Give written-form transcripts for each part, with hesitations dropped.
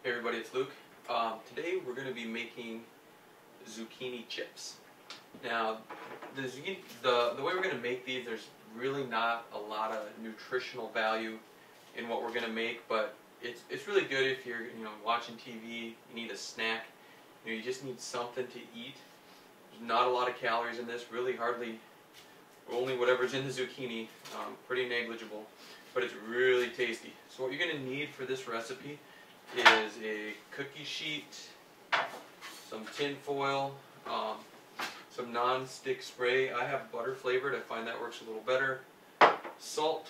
Hey everybody, it's Luke. Today we're going to be making zucchini chips. Now, the way we're going to make these, there's really not a lot of nutritional value in what we're going to make, but it's really good if you're watching TV, you need a snack, you just need something to eat. There's not a lot of calories in this, really hardly, only whatever's in the zucchini, pretty negligible, but it's really tasty. So what you're going to need for this recipe is a cookie sheet, some tin foil, some non-stick spray. I have butter flavored, I find that works a little better, salt,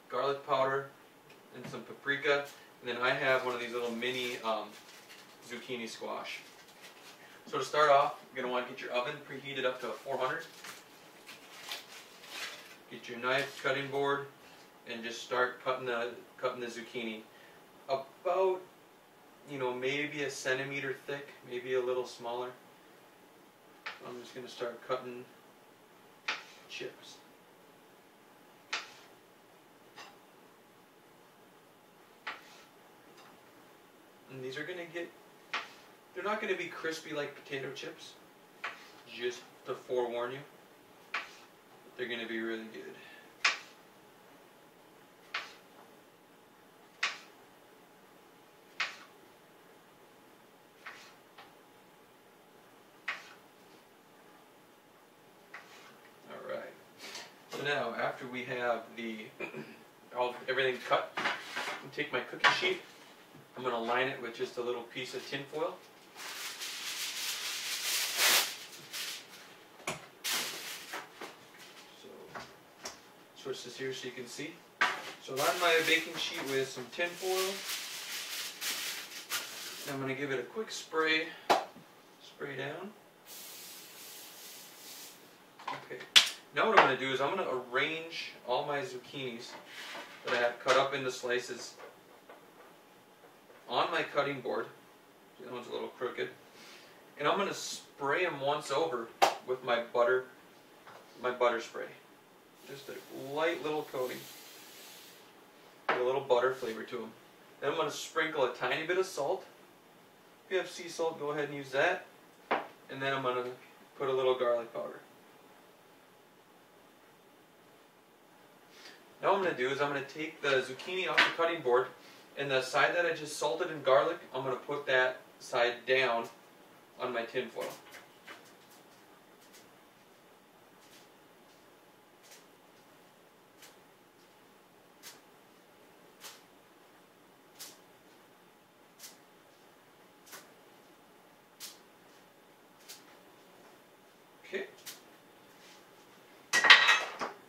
garlic powder, and some paprika, and then I have one of these little mini zucchini squash. So to start off, you're going to want to get your oven preheated up to 400. Get your knife, cutting board, and just start cutting the zucchini. About, maybe a centimeter thick, maybe a little smaller. So I'm just going to start cutting chips. And these are going to they're not going to be crispy like potato chips, just to forewarn you. But they're going to be really good. Now, after we have everything cut, I'm going to take my cookie sheet, I'm going to line it with just a little piece of tin foil. So, switch this here so you can see. So line my baking sheet with some tin foil. I'm going to give it a quick spray down. Okay. Now what I'm going to do is I'm going to arrange all my zucchinis that I have cut up into slices on my cutting board. That one's a little crooked. And I'm going to spray them once over with my butter spray. Just a light little coating with a little butter flavor to them. Then I'm going to sprinkle a tiny bit of salt. If you have sea salt, go ahead and use that. And then I'm going to put a little garlic powder. Now what I'm going to do is I'm going to take the zucchini off the cutting board, and the side that I just salted in garlic, I'm going to put that side down on my tin foil. Okay.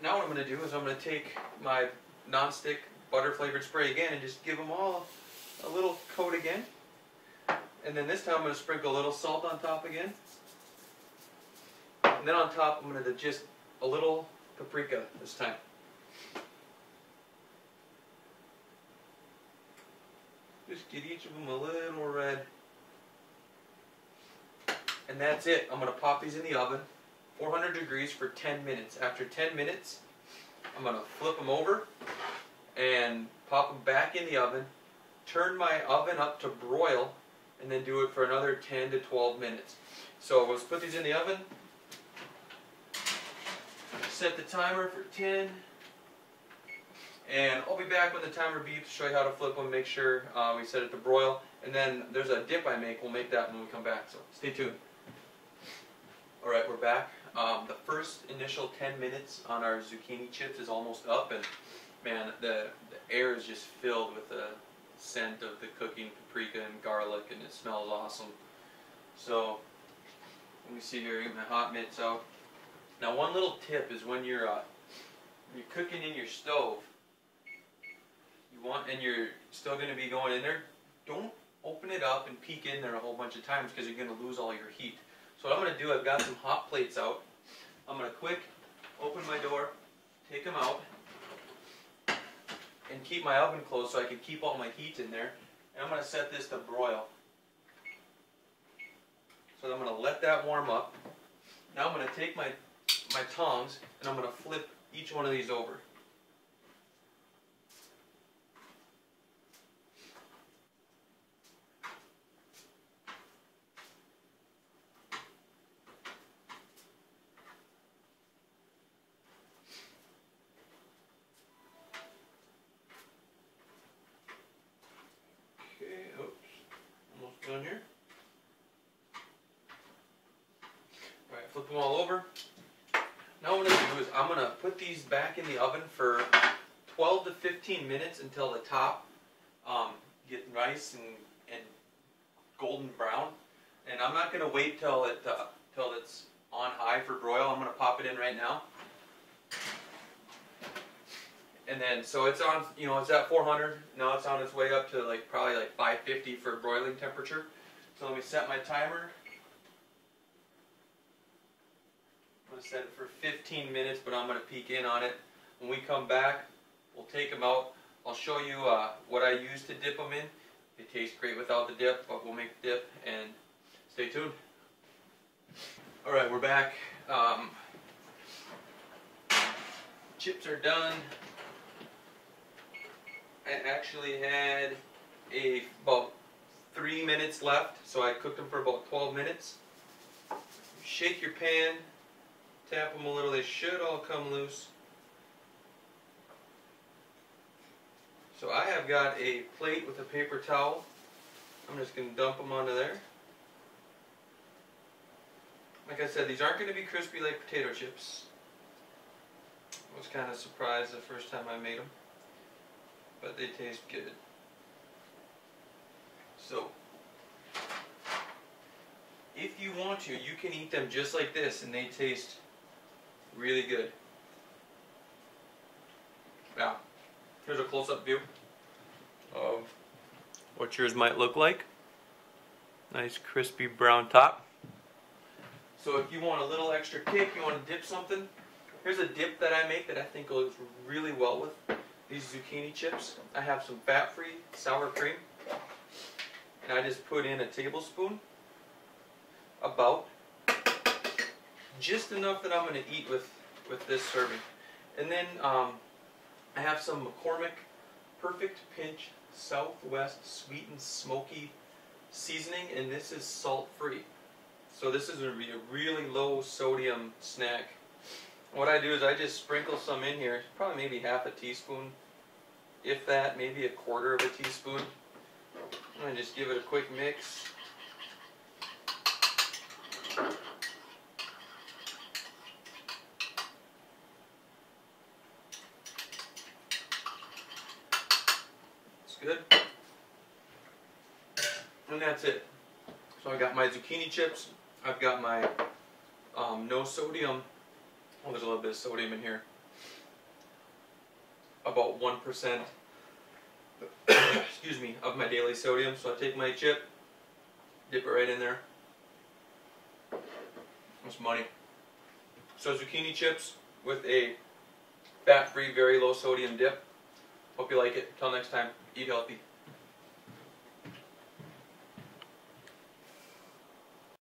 Now what I'm going to do is I'm going to take my non-stick butter flavored spray again and just give them all a little coat again. And then this time I'm going to sprinkle a little salt on top again. And then on top I'm going to just a little paprika this time. Just get each of them a little red. And that's it. I'm going to pop these in the oven. 400 degrees for 10 minutes. After 10 minutes, I'm going to flip them over and pop them back in the oven, turn my oven up to broil, and then do it for another 10 to 12 minutes. So let's put these in the oven, set the timer for 10, and I'll be back when the timer beeps, show you how to flip them, make sure we set it to broil, and then there's a dip I make, we'll make that when we come back, so stay tuned. Alright, we're back. The first initial 10 minutes on our zucchini chips is almost up, and man, the air is just filled with the scent of the cooking paprika and garlic, and it smells awesome. So, let me see here, get my hot mitts out. Now one little tip is when you're cooking in your stove, and you're still going to be going in there, don't open it up and peek in there a whole bunch of times because you're going to lose all your heat. So what I'm going to do, I've got some hot plates out. I'm going to quick open my door, take them out, and keep my oven closed so I can keep all my heat in there. And I'm going to set this to broil. So I'm going to let that warm up. Now I'm going to take my tongs and I'm going to flip each one of these over. I'm gonna put these back in the oven for 12 to 15 minutes until the top get nice and golden brown. And I'm not gonna wait till it's on high for broil. I'm gonna pop it in right now. And then, so it's on, you know, it's at 400. Now it's on its way up to like probably like 550 for broiling temperature. So let me set my timer. I'm gonna set it for 15 minutes, but I'm gonna peek in on it. When we come back, we'll take them out. I'll show you what I use to dip them in. They taste great without the dip, but we'll make the dip, and stay tuned. All right, we're back. Chips are done. I actually had about 3 minutes left, so I cooked them for about 12 minutes. Shake your pan, tap them a little, they should all come loose. So I have got a plate with a paper towel. I'm just going to dump them onto there. Like I said, these aren't going to be crispy like potato chips. I was kind of surprised the first time I made them, but they taste good. So, if you want to, you can eat them just like this and they taste really good. Now, here's a close-up view of what yours might look like. Nice crispy brown top. So if you want a little extra kick, you want to dip something, here's a dip that I make that I think goes really well with these zucchini chips. I have some fat-free sour cream, and I just put in a tablespoon, about just enough that I'm going to eat with this serving. And then I have some McCormick Perfect Pinch Southwest Sweet and Smoky seasoning, and this is salt-free. So this is going to be a really low sodium snack. What I do is I just sprinkle some in here, probably maybe half a teaspoon, if that, maybe a quarter of a teaspoon. And just give it a quick mix. It's good. And that's it. So I got my zucchini chips. I've got my no sodium. Well, there's a little bit of sodium in here. About 1%, excuse me, of my daily sodium. So I take my chip, dip it right in there. That's money. So zucchini chips with a fat-free, very low sodium dip. Hope you like it. Until next time, eat healthy.